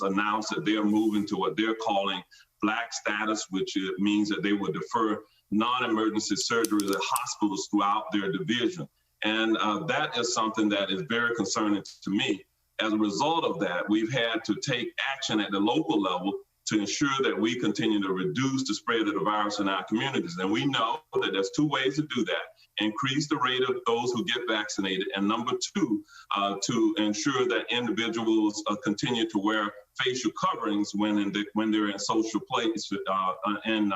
announced that they're moving to what they're calling Black status, which means that they will defer non-emergency surgeries at hospitals throughout their division. And that is something that is very concerning to me. As a result of that, we've had to take action at the local level to ensure that we continue to reduce the spread of the virus in our communities. And we know that there's two ways to do that: increase the rate of those who get vaccinated, and number two, to ensure that individuals continue to wear facial coverings when they're in social places and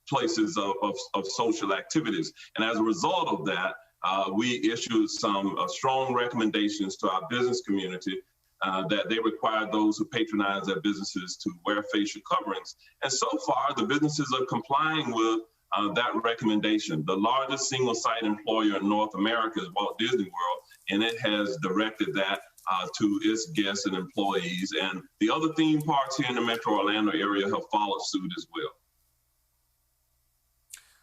places of social activities. And as a result of that, we issued some strong recommendations to our business community that they require those who patronize their businesses to wear facial coverings. And so far, the businesses are complying with that recommendation. The largest single-site employer in North America is Walt Disney World, and it has directed that to its guests and employees. And the other theme parks here in the Metro Orlando area have followed suit as well.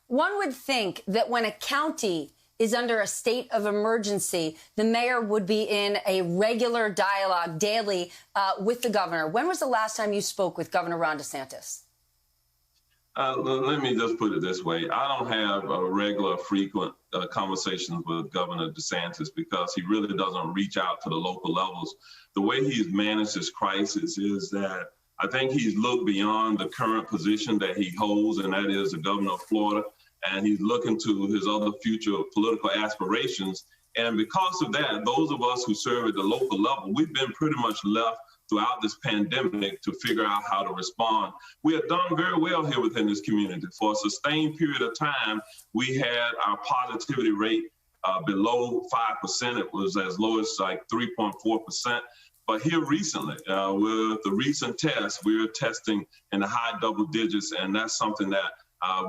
One would think that when a county is under a state of emergency, the mayor would be in a regular dialogue daily with the governor. When was the last time you spoke with Governor Ron DeSantis? Let me just put it this way. I don't have regular, frequent conversations with Governor DeSantis because he really doesn't reach out to the local levels. The way he's managed this crisis is that I think he's looked beyond the current position that he holds, and that is the governor of Florida, and he's looking to his other future political aspirations. And because of that, those of us who serve at the local level, we've been pretty much left throughout this pandemic to figure out how to respond. We have done very well here within this community. For a sustained period of time, we had our positivity rate below 5%. It was as low as like 3.4%. But here recently, with the recent tests, we're testing in the high double digits, and that's something that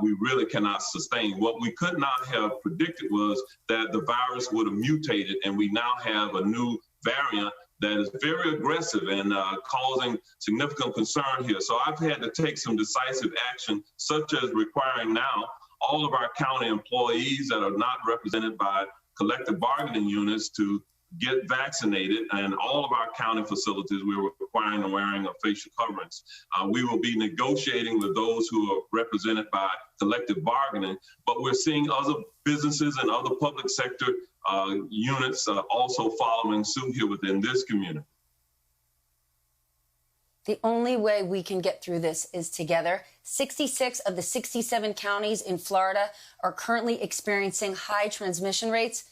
we really cannot sustain. What we could not have predicted was that the virus would have mutated, and we now have a new variant that is very aggressive and causing significant concern here. So I've had to take some decisive action, such as requiring now all of our county employees that are not represented by collective bargaining units to get vaccinated, and all of our county facilities, we're requiring the wearing of facial coverings. We will be negotiating with those who are represented by collective bargaining, but we're seeing other businesses and other public sector units also following suit here within this community. The only way we can get through this is together. 66 of the 67 counties in Florida are currently experiencing high transmission rates,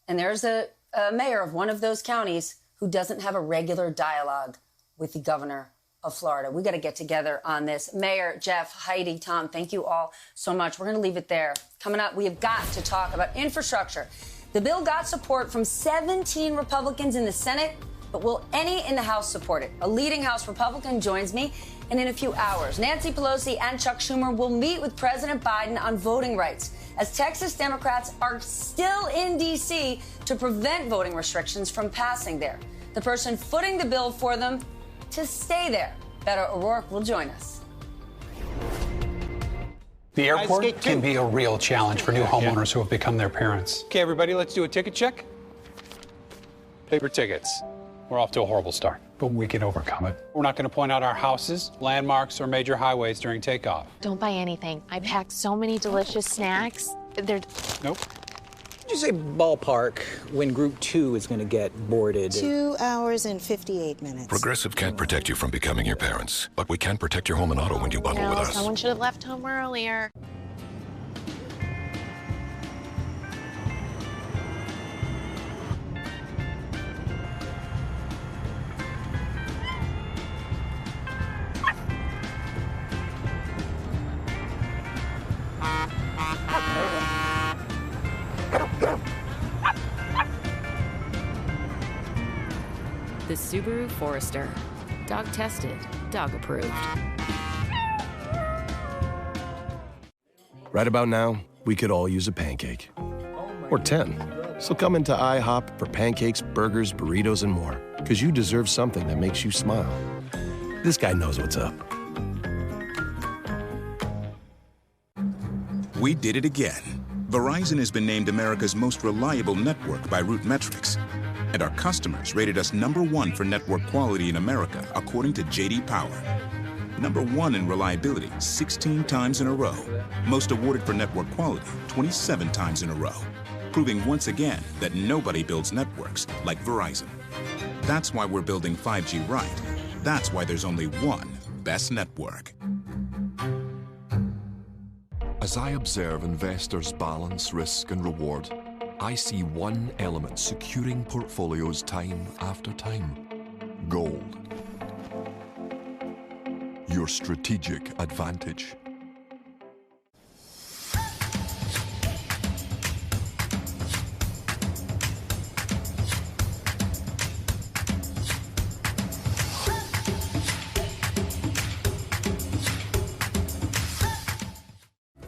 and there's a mayor of one of those counties who doesn't have a regular dialogue with the governor of Florida. We got to get together on this. Mayor, Jeff, Heidi, Tom, thank you all so much. We're going to leave it there. Coming up, we have got to talk about infrastructure. The bill got support from 17 Republicans in the Senate, but will any in the House support it? A leading House Republican joins me, and in a few hours, Nancy Pelosi and Chuck Schumer will meet with President Biden on voting rights, as Texas Democrats are still in D.C. to prevent voting restrictions from passing there. The person footing the bill for them to stay there, Beto O'Rourke, will join us. The airport can be a real challenge for new homeowners who have become their parents. Okay, everybody, let's do a ticket check. Paper tickets. We're off to a horrible start, but we can overcome it. We're not going to point out our houses, landmarks, or major highways during takeoff. Don't buy anything. I packed so many delicious snacks. Nope. Did you say ballpark when Group 2 is going to get boarded? 2 hours and 58 minutes. Progressive can't protect you from becoming your parents, but we can protect your home and auto when you bundle with us. Someone should have left home earlier. The Subaru Forester. Dog tested, dog approved. Right about now, we could all use a pancake. Or 10. So come into IHOP for pancakes, burgers, burritos, and more. Because you deserve something that makes you smile. This guy knows what's up. We did it again. Verizon has been named America's most reliable network by RootMetrics. And our customers rated us #1 for network quality in America, according to J.D. Power. #1 in reliability 16 times in a row. Most awarded for network quality 27 times in a row. Proving once again that nobody builds networks like Verizon. That's why we're building 5G right. That's why there's only one best network. As I observe investors balance risk and reward, I see one element securing portfolios time after time: gold. Your strategic advantage.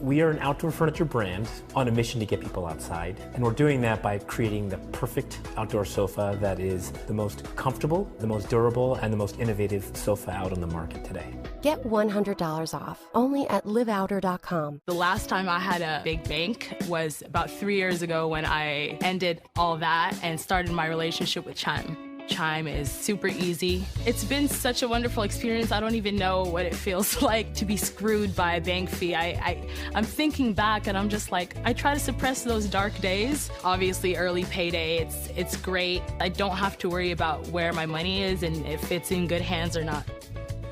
We are an outdoor furniture brand on a mission to get people outside, and we're doing that by creating the perfect outdoor sofa that is the most comfortable, the most durable, and the most innovative sofa out on the market today. Get $100 off only at liveouter.com. The last time I had a big bank was about 3 years ago when I ended all that and started my relationship with Chime. Chime is super easy. It's been such a wonderful experience. I don't even know what it feels like to be screwed by a bank fee. I'm thinking back and I'm just like, I try to suppress those dark days. Obviously, early payday, it's great. I don't have to worry about where my money is and if it's in good hands or not.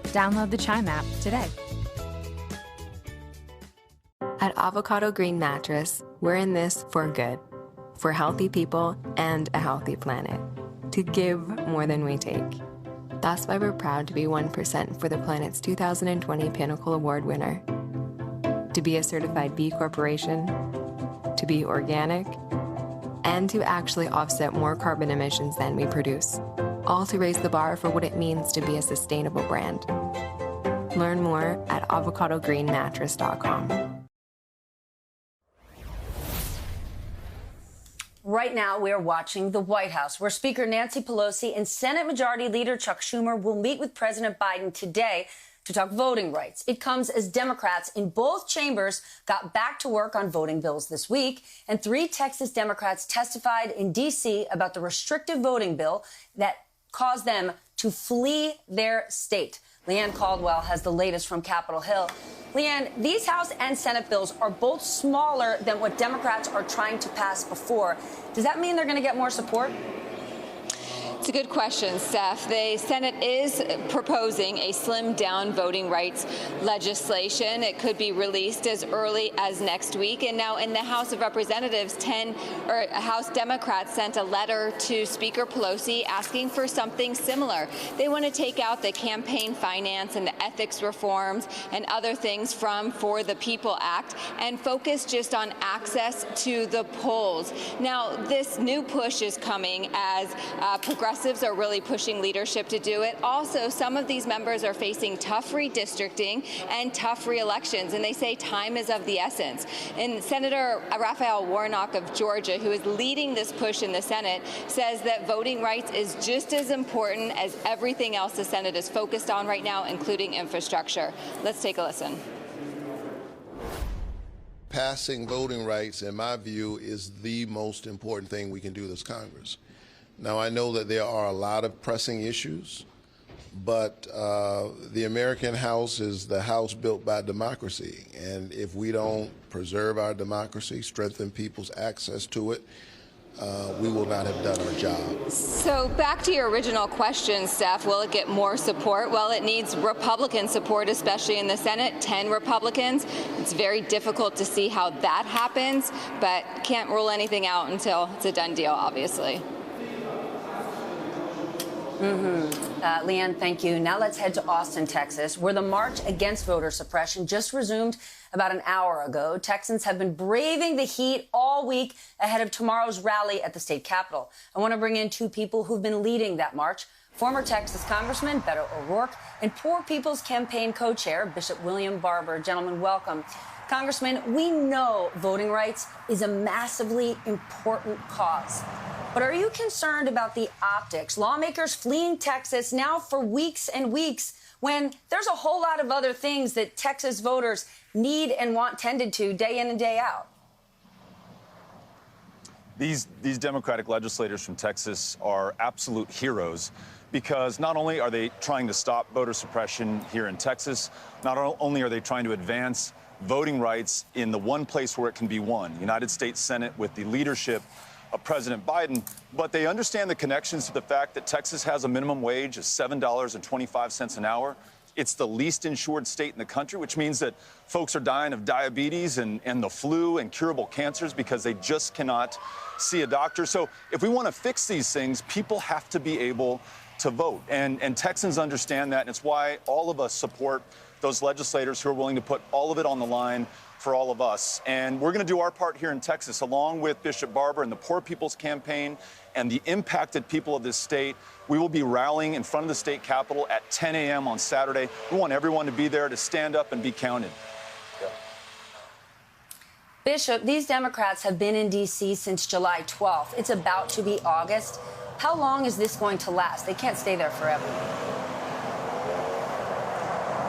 Download the Chime app today. At Avocado Green Mattress, we're in this for good. For healthy people and a healthy planet. To give more than we take. That's why we're proud to be 1% for the Planet's 2020 Pinnacle Award winner. To be a certified B Corporation, to be organic, and to actually offset more carbon emissions than we produce. All to raise the bar for what it means to be a sustainable brand. Learn more at avocadogreenmattress.com. Right now, we are watching the White House, where Speaker Nancy Pelosi and Senate Majority Leader Chuck Schumer will meet with President Biden today to talk voting rights. It comes as Democrats in both chambers got back to work on voting bills this week, and 3 Texas Democrats testified in D.C. about the restrictive voting bill that caused them to flee their state. Leanne Caldwell has the latest from Capitol Hill. Leanne, these House and Senate bills are both smaller than what Democrats are trying to pass before. Does that mean they're going to get more support? It's a good question, Steph. The Senate is proposing a slimmed-down voting rights legislation. It could be released as early as next week. And now in the House of Representatives, House Democrats sent a letter to Speaker Pelosi asking for something similar. They want to take out the campaign finance and the ethics reforms and other things from For the People Act and focus just on access to the polls. Now, this new push is coming as progressives are really pushing leadership to do it. Also, some of these members are facing tough redistricting and tough re-elections, and they say time is of the essence. And Senator Raphael Warnock of Georgia, who is leading this push in the Senate, says that voting rights is just as important as everything else the Senate is focused on right now, including infrastructure. Let's take a listen. Passing voting rights, in my view, is the most important thing we can do as Congress. Now, I know that there are a lot of pressing issues, but the American House is the house built by democracy. And if we don't preserve our democracy, strengthen people's access to it, we will not have done our job. So back to your original question, Steph, will it get more support? Well, it needs Republican support, especially in the Senate, 10 Republicans. It's very difficult to see how that happens, but can't rule anything out until it's a done deal, obviously. Leanne, thank you. Now let's head to Austin, Texas, where the march against voter suppression just resumed about an hour ago. Texans have been braving the heat all week ahead of tomorrow's rally at the state capitol. I want to bring in 2 people who've been leading that march. Former Texas Congressman Beto O'Rourke and Poor People's Campaign co-chair Bishop William Barber. Gentlemen, welcome. Congressman, we know voting rights is a massively important cause. But are you concerned about the optics? Lawmakers fleeing Texas now for weeks and weeks when there's a whole lot of other things that Texas voters need and want tended to day in and day out. These Democratic legislators from Texas are absolute heroes because not only are they trying to stop voter suppression here in Texas, not only are they trying to advance voting rights in the one place where it can be won, the United States Senate with the leadership of President Biden, but they understand the connections to the fact that Texas has a minimum wage of $7.25 an hour. It's the least insured state in the country, which means that folks are dying of diabetes and the flu and curable cancers because they just cannot see a doctor. So if we want to fix these things, people have to be able to vote. And Texans understand that, and it's why all of us support those legislators who are willing to put all of it on the line for all of us. And we're going to do our part here in Texas, along with Bishop Barber and the Poor People's Campaign and the impacted people of this state. We will be rallying in front of the state capitol at 10 a.m. on Saturday. We want everyone to be there to stand up and be counted. Yeah. Bishop, these Democrats have been in D.C. since July 12th. It's about to be August. How long is this going to last? They can't stay there forever.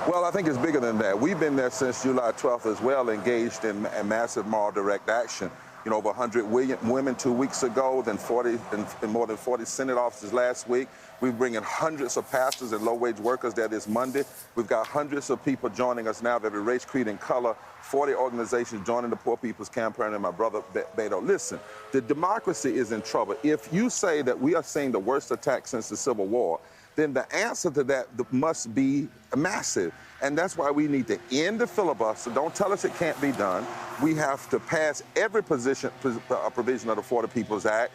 Well, I think it's bigger than that. We've been there since July 12th as well, engaged in massive moral direct action. You know, over 100 women 2 weeks ago, then 40 and more than 40 Senate officers last week. We're bringing hundreds of pastors and low-wage workers there this Monday. We've got hundreds of people joining us now of every race, creed, and color. 40 organizations joining the Poor People's Campaign and my brother Beto. Listen, the democracy is in trouble. If you say that we are seeing the worst attack since the Civil War, then the answer to that must be massive. And that's why we need to end the filibuster. Don't tell us it can't be done. We have to pass every provision of the For the People's Act.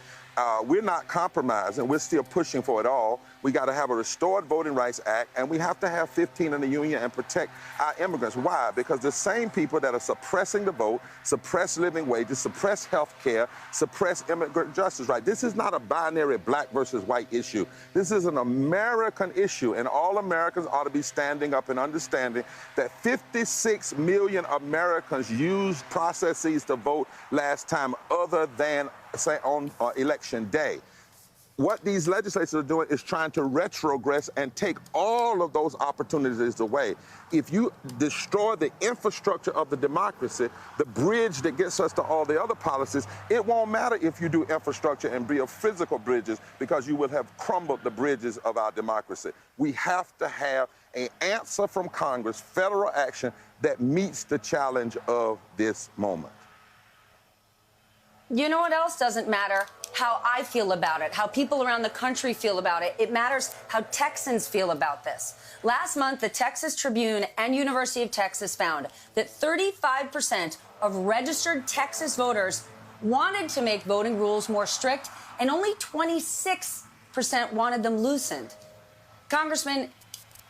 We're not compromising. We're still pushing for it all. We got to have a restored Voting Rights Act, and we have to have 15 in the union and protect our immigrants. Why? Because the same people that are suppressing the vote, suppress living wages, suppress health care, suppress immigrant justice, right? This is not a binary black versus white issue. This is an American issue, and all Americans ought to be standing up and understanding that 56 million Americans used processes to vote last time other than, say, on election day. What these legislators are doing is trying to retrogress and take all of those opportunities away. If you destroy the infrastructure of the democracy, the bridge that gets us to all the other policies, it won't matter if you do infrastructure and build physical bridges because you will have crumbled the bridges of our democracy. We have to have an answer from Congress, federal action that meets the challenge of this moment. You know what else doesn't matter? How I feel about it, how people around the country feel about it. It matters how Texans feel about this. Last month, the Texas Tribune and University of Texas found that 35% of registered Texas voters wanted to make voting rules more strict, and only 26% wanted them loosened. Congressman,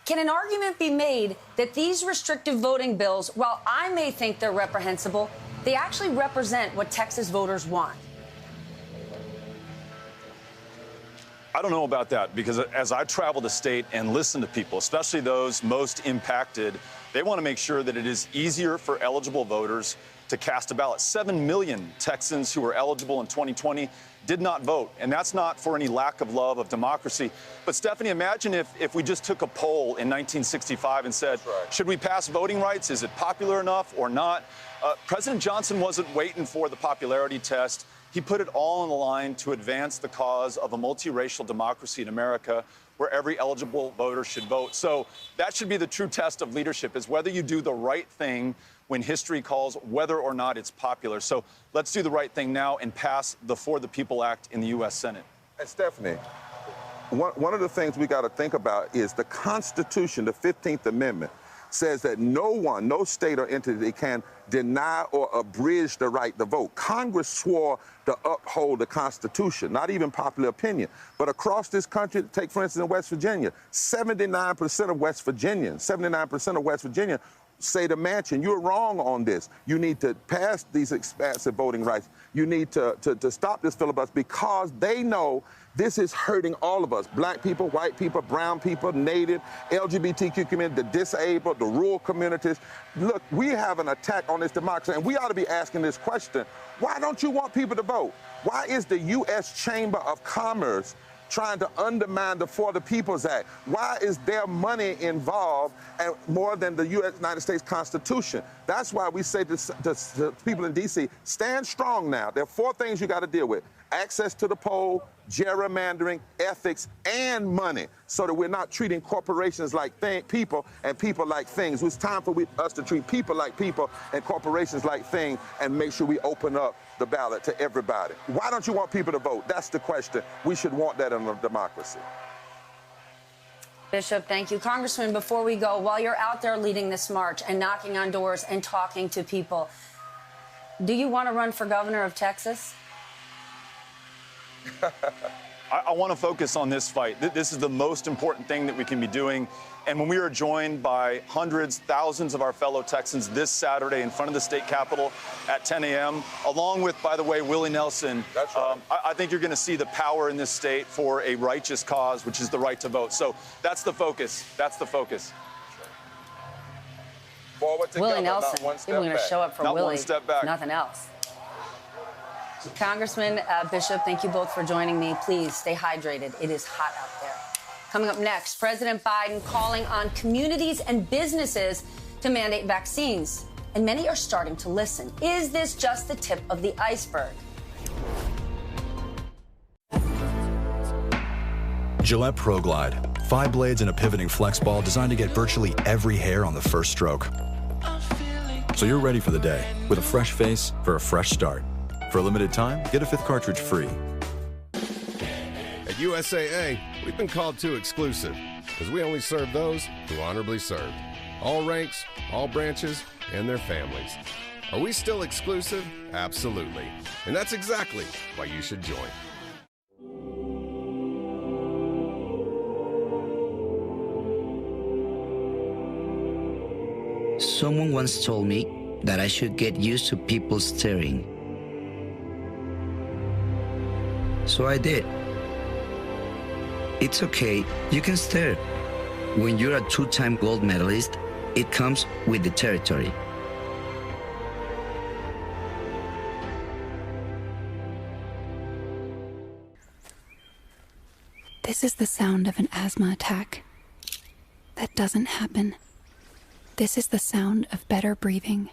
can an argument be made that these restrictive voting bills, while I may think they're reprehensible, they actually represent what Texas voters want? I don't know about that, because as I travel the state and listen to people, especially those most impacted, they want to make sure that it is easier for eligible voters to cast a ballot. 7 million Texans who were eligible in 2020 did not vote, and that's not for any lack of love of democracy. But Stephanie, imagine if we just took a poll in 1965 and said, should we pass voting rights? Is it popular enough or not? President Johnson wasn't waiting for the popularity test. He put it all on the line to advance the cause of a multiracial democracy in America where every eligible voter should vote. So that should be the true test of leadership, is whether you do the right thing when history calls, whether or not it's popular. So let's do the right thing now and pass the For the People Act in the U.S. Senate. And Stephanie, one of the things we got to think about is the Constitution, the 15th Amendment, says that no one, no state or entity can deny or abridge the right to vote. Congress swore to uphold the Constitution, not even popular opinion. But across this country, take for instance in West Virginia, 79% of West Virginians, 79% of West Virginia say to Manchin, you're wrong on this. You need to pass these expansive voting rights. You need to stop this filibuster, because they know this is hurting all of us. Black people, white people, brown people, Native, LGBTQ community, the disabled, the rural communities. Look, we have an attack on this democracy, and we ought to be asking this question. Why don't you want people to vote? Why is the U.S. Chamber of Commerce trying to undermine the For the People's Act? Why is there money involved and more than the United States Constitution? That's why we say to people in D.C., stand strong now. There are 4 things you got to deal with: access to the poll, gerrymandering, ethics, and money, so that we're not treating corporations like people and people like things. It's time for us to treat people like people and corporations like things, and make sure we open up the ballot to everybody. Why don't you want people to vote? That's the question. We should want that in a democracy. Bishop, thank you. Congressman, before we go, while you're out there leading this march and knocking on doors and talking to people, do you want to run for governor of Texas? I want to focus on this fight. This is the most important thing that we can be doing. And when we are joined by hundreds, thousands of our fellow Texans this Saturday in front of the state capitol at 10 a.m., along with, by the way, Willie Nelson, that's right. I think you're going to see the power in this state for a righteous cause, which is the right to vote. So that's the focus. That's the focus. Forward together, Willie Nelson. not one step People are going to back. show up for Not Willie. one step back. Nothing else. Congressman, Bishop, thank you both for joining me. Please stay hydrated. It is hot out there. Coming up next, President Biden calling on communities and businesses to mandate vaccines. And many are starting to listen. Is this just the tip of the iceberg? Gillette Pro Glide. 5 blades and a pivoting flex ball designed to get virtually every hair on the first stroke. So you're ready for the day with a fresh face for a fresh start. For a limited time, get a 5th cartridge free. At USAA, we've been called too exclusive because we only serve those who honorably served. All ranks, all branches, and their families. Are we still exclusive? Absolutely. And that's exactly why you should join. Someone once told me that I should get used to people staring. So I did. It's okay, you can stare. When you're a 2-time gold medalist, it comes with the territory. This is the sound of an asthma attack. That doesn't happen. This is the sound of better breathing.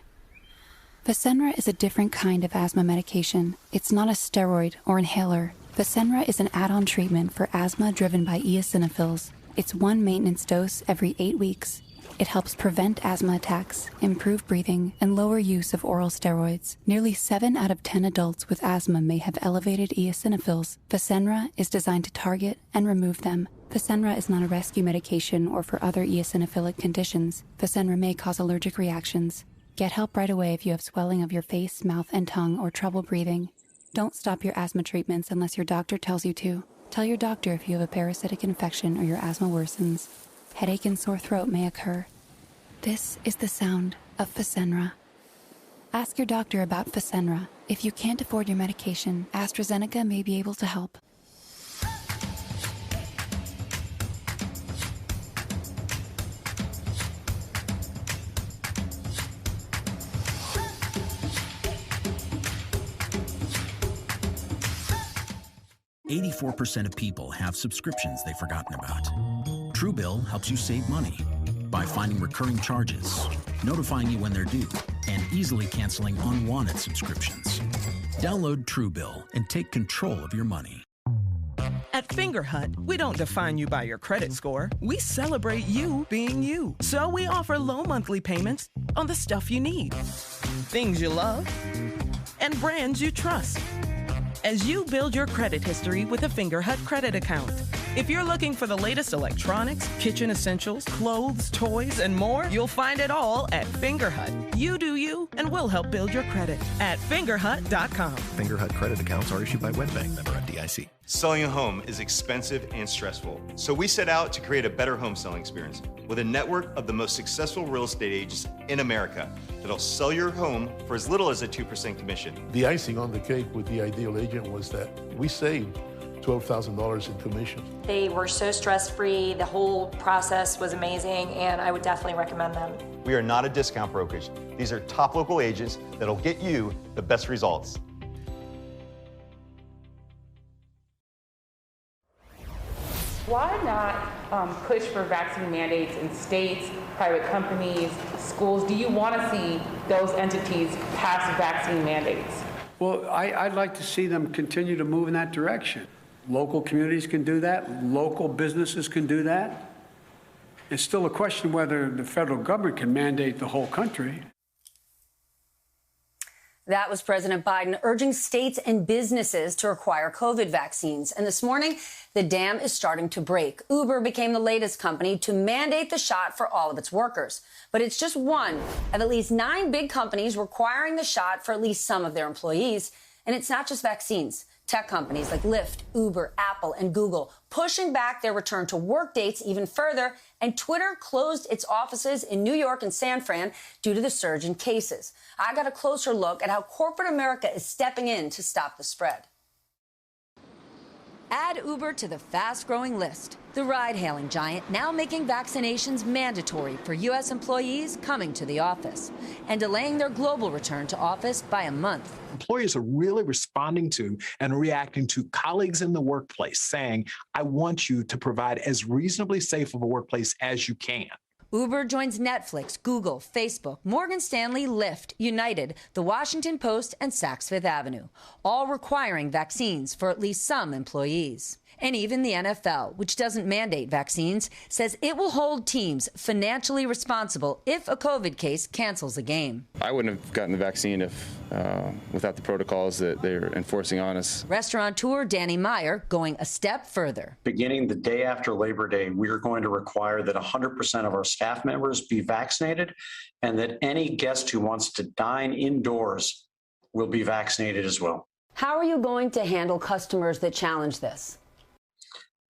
Fasenra is a different kind of asthma medication. It's not a steroid or inhaler. Fasenra is an add-on treatment for asthma driven by eosinophils. It's 1 maintenance dose every 8 weeks. It helps prevent asthma attacks, improve breathing, and lower use of oral steroids. Nearly 7 out of 10 adults with asthma may have elevated eosinophils. Fasenra is designed to target and remove them. Fasenra is not a rescue medication or for other eosinophilic conditions. Fasenra may cause allergic reactions. Get help right away if you have swelling of your face, mouth, and tongue or trouble breathing. Don't stop your asthma treatments unless your doctor tells you to. Tell your doctor if you have a parasitic infection or your asthma worsens. Headache and sore throat may occur. This is the sound of Fasenra. Ask your doctor about Fasenra. If you can't afford your medication, AstraZeneca may be able to help. %84 of people have subscriptions they've forgotten about. Truebill helps you save money by finding recurring charges, notifying you when they're due, and easily canceling unwanted subscriptions. Download Truebill and take control of your money. At Fingerhut, we don't define you by your credit score. We celebrate you being you. So we offer low monthly payments on the stuff you need, things you love, and brands you trust. As you build your credit history with a Fingerhut credit account. If you're looking for the latest electronics, kitchen essentials, clothes, toys, and more, you'll find it all at Fingerhut. You do you, and we'll help build your credit at fingerhut.com. Fingerhut credit accounts are issued by WebBank, member FDIC. Selling a home is expensive and stressful, so we set out to create a better home selling experience with a network of the most successful real estate agents in America that'll sell your home for as little as a 2% commission. The icing on the cake with the ideal agent was that we saved $12,000 in commission. They were so stress-free, the whole process was amazing, and I would definitely recommend them. We are not a discount brokerage. These are top local agents that'll get you the best results. Why not push for vaccine mandates in states, private companies, schools? Do you want to see those entities pass vaccine mandates? Well, I'd like to see them continue to move in that direction. Local communities can do that. Local businesses can do that. It's still a question whether the federal government can mandate the whole country. That was President Biden urging states and businesses to require COVID vaccines. And this morning, the dam is starting to break. Uber became the latest company to mandate the shot for all of its workers. But it's just one of at least 9 big companies requiring the shot for at least some of their employees. And it's not just vaccines. Tech companies like Lyft, Uber, Apple, and Google pushing back their return to work dates even further. And Twitter closed its offices in New York and San Fran due to the surge in cases. I got a closer look at how corporate America is stepping in to stop the spread. Add Uber to the fast-growing list. The ride-hailing giant now making vaccinations mandatory for U.S. employees coming to the office and delaying their global return to office by a month. Employers are really responding to and reacting to colleagues in the workplace saying, I want you to provide as reasonably safe of a workplace as you can. Uber joins Netflix, Google, Facebook, Morgan Stanley, Lyft, United, The Washington Post, and Saks Fifth Avenue, all requiring vaccines for at least some employees. And even the NFL, which doesn't mandate vaccines, says it will hold teams financially responsible if a COVID case cancels a game. I wouldn't have gotten the vaccine if without the protocols that they're enforcing on us. Restaurateur Danny Meyer going a step further. Beginning the day after Labor Day, we are going to require that 100% of our staff members be vaccinated and that any guest who wants to dine indoors will be vaccinated as well. How are you going to handle customers that challenge this?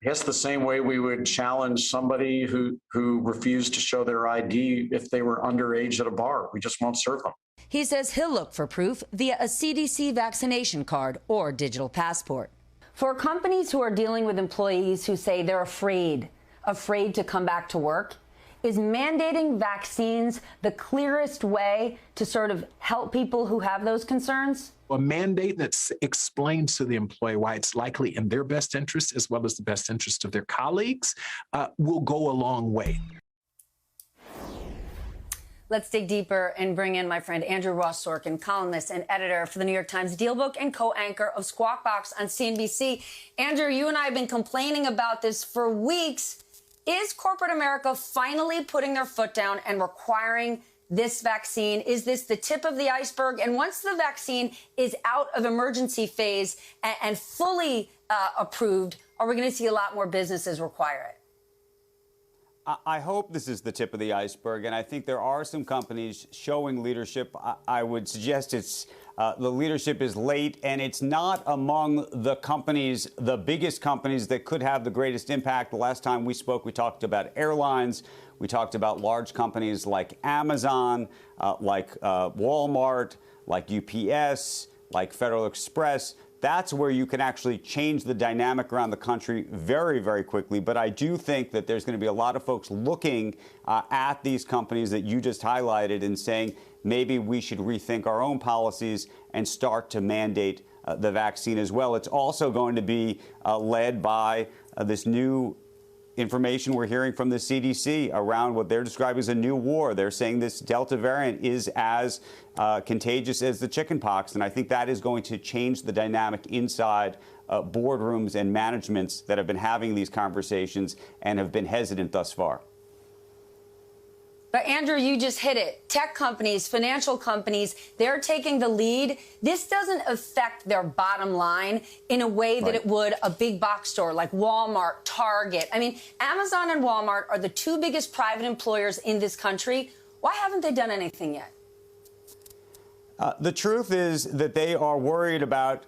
I guess the same way we would challenge somebody who refused to show their ID if they were underage at a bar. We just won't serve them. He says he'll look for proof via a CDC vaccination card or digital passport. For companies who are dealing with employees who say they're afraid to come back to work, is mandating vaccines the clearest way to sort of help people who have those concerns? A mandate that explains to the employee why it's likely in their best interest as well as the best interest of their colleagues will go a long way. Let's dig deeper and bring in my friend Andrew Ross Sorkin, columnist and editor for the New York Times Dealbook and co-anchor of Squawk Box on CNBC. Andrew, you and I have been complaining about this for weeks. Is corporate America finally putting their foot down and requiring this vaccine? Is this the tip of the iceberg? And once the vaccine is out of emergency phase and fully approved, are we going to see a lot more businesses require it? I hope this is the tip of the iceberg, and I think there are some companies showing leadership. I would suggest it's the leadership is late, and it's not among the companies, the biggest companies that could have the greatest impact. The last time we spoke, we talked about airlines. We talked about large companies like Amazon, like Walmart, like UPS, like Federal Express. That's where you can actually change the dynamic around the country very, very quickly. But I do think that there's going to be a lot of folks looking at these companies that you just highlighted and saying maybe we should rethink our own policies and start to mandate the vaccine as well. It's also going to be led by this new information we're hearing from the CDC around what they're describing as a new war. They're saying this Delta variant is as contagious as the chickenpox, and I think that is going to change the dynamic inside boardrooms and managements that have been having these conversations and have been hesitant thus far. But Andrew, you just hit it. Tech companies, financial companies, they're taking the lead. This doesn't affect their bottom line in a way that it would a big box store like Walmart, Target. I mean, Amazon and Walmart are the 2 biggest private employers in this country. Why haven't they done anything yet? The truth is that they are worried about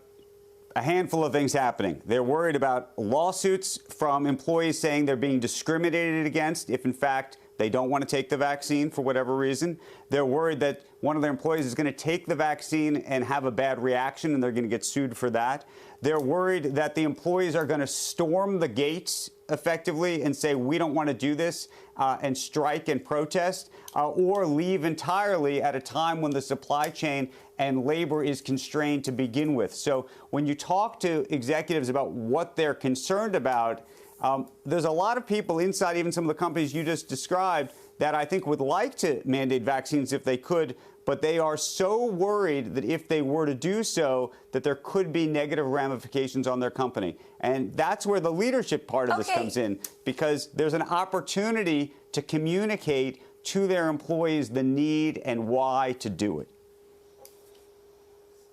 a handful of things happening. They're worried about lawsuits from employees saying they're being discriminated against if, in fact, they don't want to take the vaccine for whatever reason. They're worried that one of their employees is going to take the vaccine and have a bad reaction, and they're going to get sued for that. They're worried that the employees are going to storm the gates effectively and say, we don't want to do this, and strike and protest, or leave entirely at a time when the supply chain and labor is constrained to begin with. So when you talk to executives about what they're concerned about, There's a lot of people inside even some of the companies you just described that I think would like to mandate vaccines if they could, but they are so worried that if they were to do so, that there could be negative ramifications on their company. And that's where the leadership part of this comes in, because there's an opportunity to communicate to their employees the need and why to do it.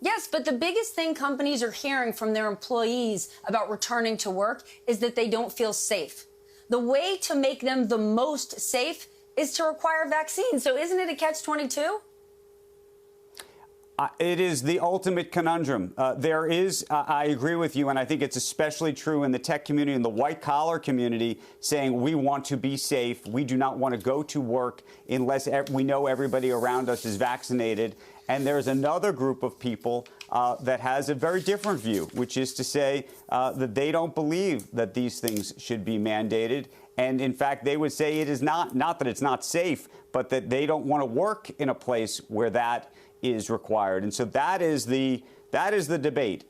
Yes, but the biggest thing companies are hearing from their employees about returning to work is that they don't feel safe. The way to make them the most safe is to require vaccines. So isn't it a catch-22? It is the ultimate conundrum. There is, I agree with you, and I think it's especially true in the tech community and the white-collar community, saying we want to be safe. We do not want to go to work unless we know everybody around us is vaccinated. And there's another group of people that has a very different view, which is to say that they don't believe that these things should be mandated. And in fact, they would say it is not that it's not safe, but that they don't want to work in a place where that is required. And so that is the debate.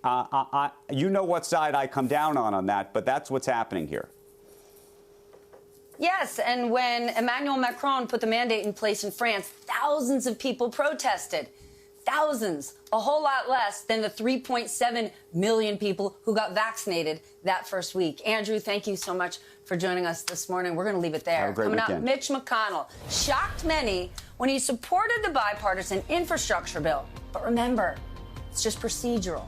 You know what side I come down on that, but that's what's happening here. Yes, and when Emmanuel Macron put the mandate in place in France, thousands of people protested. Thousands, a whole lot less than the 3.7 million people who got vaccinated that first week. Andrew, thank you so much for joining us this morning. We're going to leave it there. Have a great weekend. Coming up, Mitch McConnell shocked many when he supported the bipartisan infrastructure bill. But remember, it's just procedural.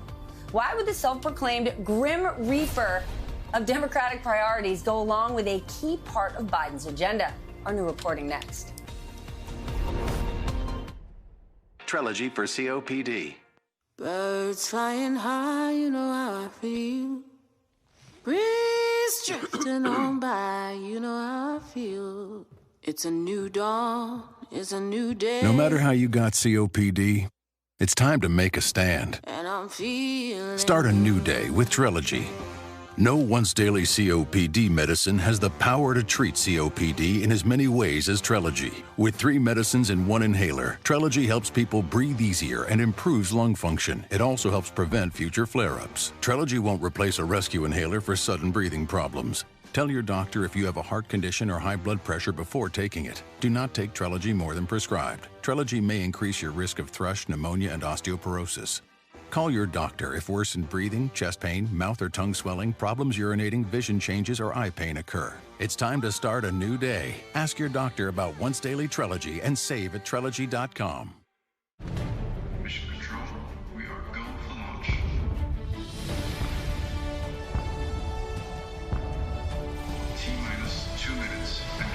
Why would the self-proclaimed Grim Reaper of Democratic priorities go along with a key part of Biden's agenda? Our new reporting next. Trilogy for COPD. Birds flying high, you know how I feel. Breeze drifting on by, you know how I feel. It's a new dawn, it's a new day. No matter how you got COPD, it's time to make a stand. And I'm feeling. Start a new day with Trilogy. No once-daily COPD medicine has the power to treat COPD in as many ways as Trilogy. With 3 medicines and 1 inhaler, Trilogy helps people breathe easier and improves lung function. It also helps prevent future flare-ups. Trilogy won't replace a rescue inhaler for sudden breathing problems. Tell your doctor if you have a heart condition or high blood pressure before taking it. Do not take Trilogy more than prescribed. Trilogy may increase your risk of thrush, pneumonia, and osteoporosis. Call your doctor if worsened breathing, chest pain, mouth or tongue swelling, problems urinating, vision changes, or eye pain occur. It's time to start a new day. Ask your doctor about once daily Trilogy and save at Trilogy.com. Mission Control, we are go for launch. T-minus 2 minutes and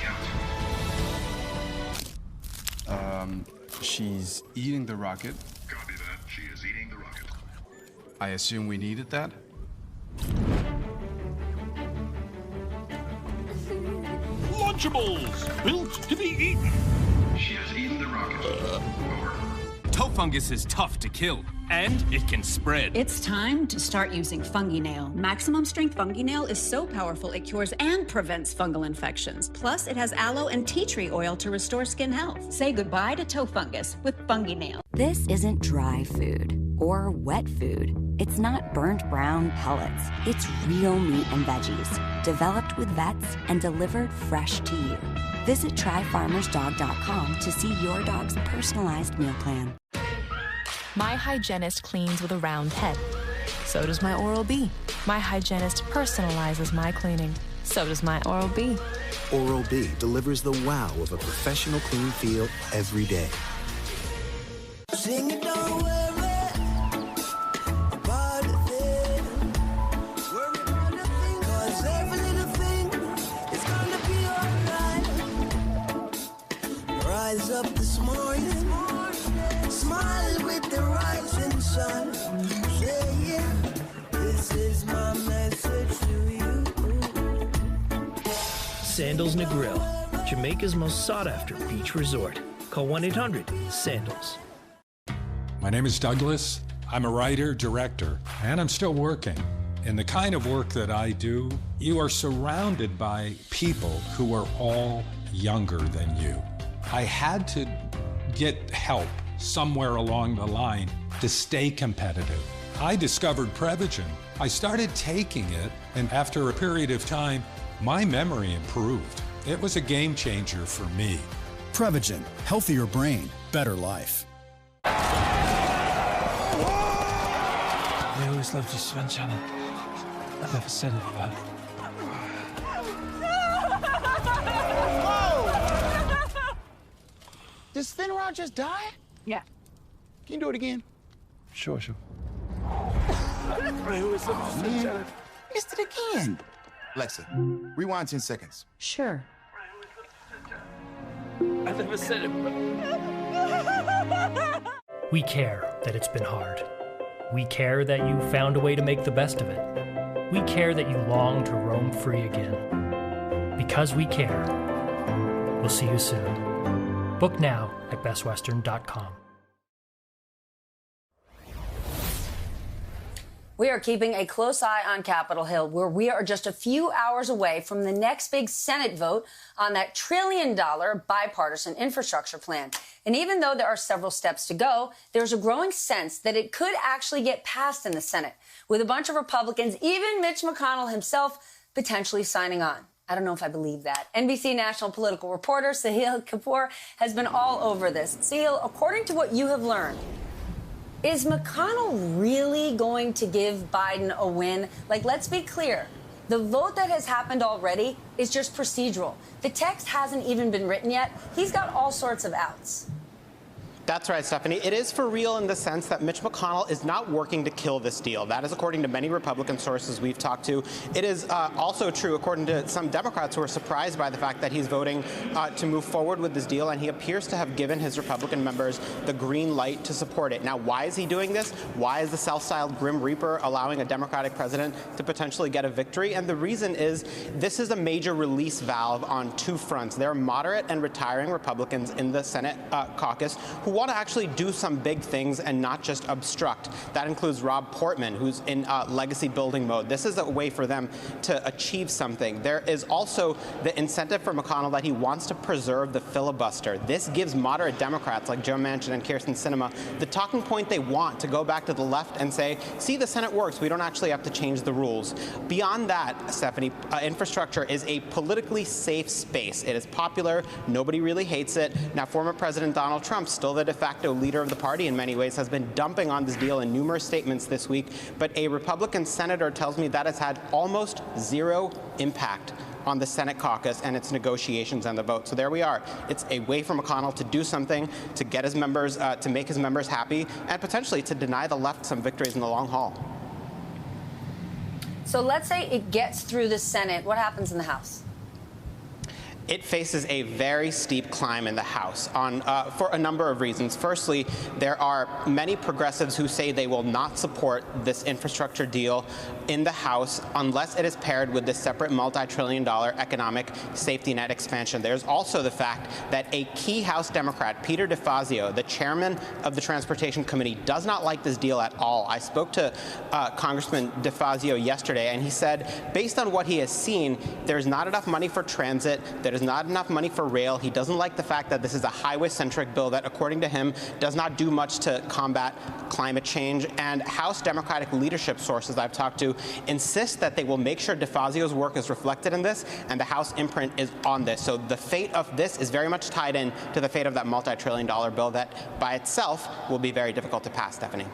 counting. She's eating the rocket. Copy that. She is eating the rocket. I assume we needed that? Lunchables, built to be eaten. She has eaten the rocket. Over. Toe fungus is tough to kill, and it can spread. It's time to start using FungiNail. Maximum strength FungiNail is so powerful it cures and prevents fungal infections. Plus, it has aloe and tea tree oil to restore skin health. Say goodbye to toe fungus with FungiNail. This isn't dry food or wet food. It's not burnt brown pellets. It's real meat and veggies, developed with vets and delivered fresh to you. Visit tryfarmersdog.com to see your dog's personalized meal plan. My hygienist cleans with a round head. So does my Oral-B. My hygienist personalizes my cleaning. So does my Oral-B. Oral-B delivers the wow of a professional clean feel every day. Sing it, don't worry about a thing. Worry about a thing, 'cause every little thing is gonna be alright. Rise up this morning, smile with the rising sun. Say yeah, this is my message to you. Sandals Negril, Jamaica's most sought-after beach resort. Call 1-800-SANDALS. My name is Douglas. I'm a writer, director, and I'm still working. In the kind of work that I do, you are surrounded by people who are all younger than you. I had to get help somewhere along the line to stay competitive. I discovered Prevagen. I started taking it, and after a period of time, my memory improved. It was a game changer for me. Prevagen, healthier brain, better life. I always loved you, Sven. I never said it, but... Did Sven just die? Yeah. Can you do it again? Sure. I always loved you, Sven. Missed it again. Alexa, rewind 10 seconds. Sure. I never said it, but... We care that it's been hard. We care that you found a way to make the best of it. We care that you long to roam free again. Because we care. We'll see you soon. Book now at bestwestern.com. We are keeping a close eye on Capitol Hill, where we are just a few hours away from the next big Senate vote on that $1 trillion bipartisan infrastructure plan. And even though there are several steps to go, there's a growing sense that it could actually get passed in the Senate, with a bunch of Republicans, even Mitch McConnell himself, potentially signing on. I don't know if I believe that. NBC national political reporter Sahil Kapoor has been all over this. Sahil, according to what you have learned, is McConnell really going to give Biden a win? Like, let's be clear. The vote that has happened already is just procedural. The text hasn't even been written yet. He's got all sorts of outs. That's right, Stephanie. It is for real in the sense that Mitch McConnell is not working to kill this deal. That is according to many Republican sources we've talked to. It is also true according to some Democrats who are surprised by the fact that he's voting to move forward with this deal, and he appears to have given his Republican members the green light to support it. Now, why is he doing this? Why is the self-styled Grim Reaper allowing a Democratic president to potentially get a victory? And the reason is this is a major release valve on two fronts. There are moderate and retiring Republicans in the Senate caucus who want to actually do some big things and not just obstruct. That includes Rob Portman, who's in legacy building mode. This is a way for them to achieve something. There is also the incentive for McConnell that he wants to preserve the filibuster. This gives moderate Democrats like Joe Manchin and Kyrsten Sinema the talking point they want to go back to the left and say, see, the Senate works. We don't actually have to change the rules. Beyond that, Stephanie, infrastructure is a politically safe space. It is popular. Nobody really hates it. Now, former President Donald Trump, still the de facto leader of the party in many ways, has been dumping on this deal in numerous statements this week. But a Republican senator tells me that has had almost zero impact on the Senate caucus and its negotiations and the vote. So there we are. It's a way for McConnell to do something, to get his members, to make his members happy, and potentially to deny the left some victories in the long haul. So let's say it gets through the Senate. What happens in the House? It faces a very steep climb in the House for a number of reasons. Firstly, there are many progressives who say they will not support this infrastructure deal in the House unless it is paired with this separate multi-trillion-dollar economic safety net expansion. There's also the fact that a key House Democrat, Peter DeFazio, the chairman of the Transportation Committee, does not like this deal at all. I spoke to Congressman DeFazio yesterday, and he said, based on what he has seen, there's not enough money for transit. There's not enough money for rail. He doesn't like the fact that this is a highway-centric bill that, according to him, does not do much to combat climate change. And House Democratic leadership sources I've talked to insist that they will make sure DeFazio's work is reflected in this, and the House imprint is on this. So the fate of this is very much tied in to the fate of that multi-trillion-dollar bill that, by itself, will be very difficult to pass, Stephanie.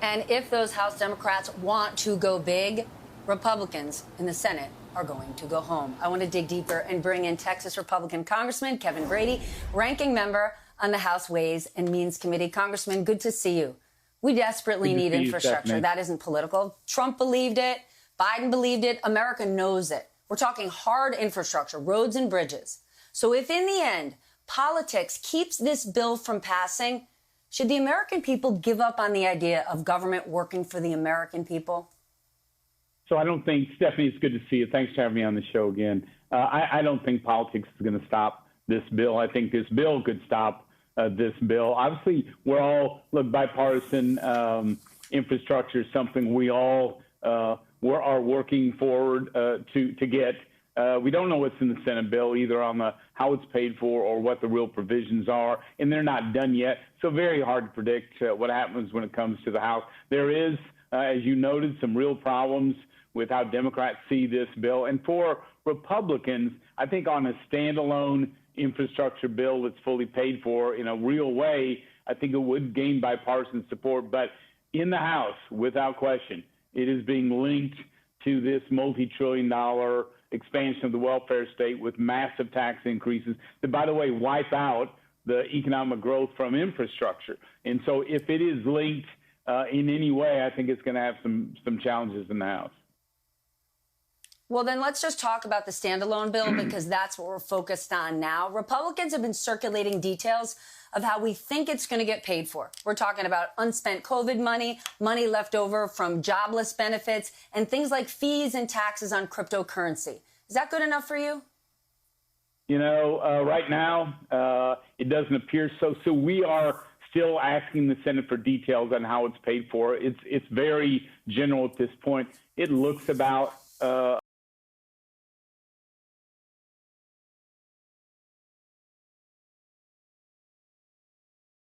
And if those House Democrats want to go big, Republicans in the Senate are going to go home. I want to dig deeper and bring in Texas Republican Congressman Kevin Brady, ranking member on the House Ways and Means Committee. Congressman, good to see you. We desperately need infrastructure. That isn't political. Trump believed it. Biden believed it. America knows it. We're talking hard infrastructure, roads and bridges. So if in the end, politics keeps this bill from passing, should the American people give up on the idea of government working for the American people? So I don't think, Stephanie, it's good to see you. Thanks for having me on the show again. I don't think politics is going to stop this bill. I think this bill could stop this bill. Obviously, bipartisan infrastructure is something we all are working forward to get. We don't know what's in the Senate bill, either on how it's paid for or what the real provisions are, and they're not done yet. So very hard to predict what happens when it comes to the House. There is, as you noted, some real problems with how Democrats see this bill. And for Republicans, I think on a standalone infrastructure bill that's fully paid for in a real way, I think it would gain bipartisan support. But in the House, without question, it is being linked to this multi-trillion-dollar expansion of the welfare state with massive tax increases that, by the way, wipe out the economic growth from infrastructure. And so if it is linked in any way, I think it's going to have some challenges in the House. Well, then let's just talk about the standalone bill because that's what we're focused on now. Republicans have been circulating details of how we think it's going to get paid for. We're talking about unspent COVID money, money left over from jobless benefits, and things like fees and taxes on cryptocurrency. Is that good enough for you? You know, right now, it doesn't appear so. So we are still asking the Senate for details on how it's paid for. It's very general at this point. It looks about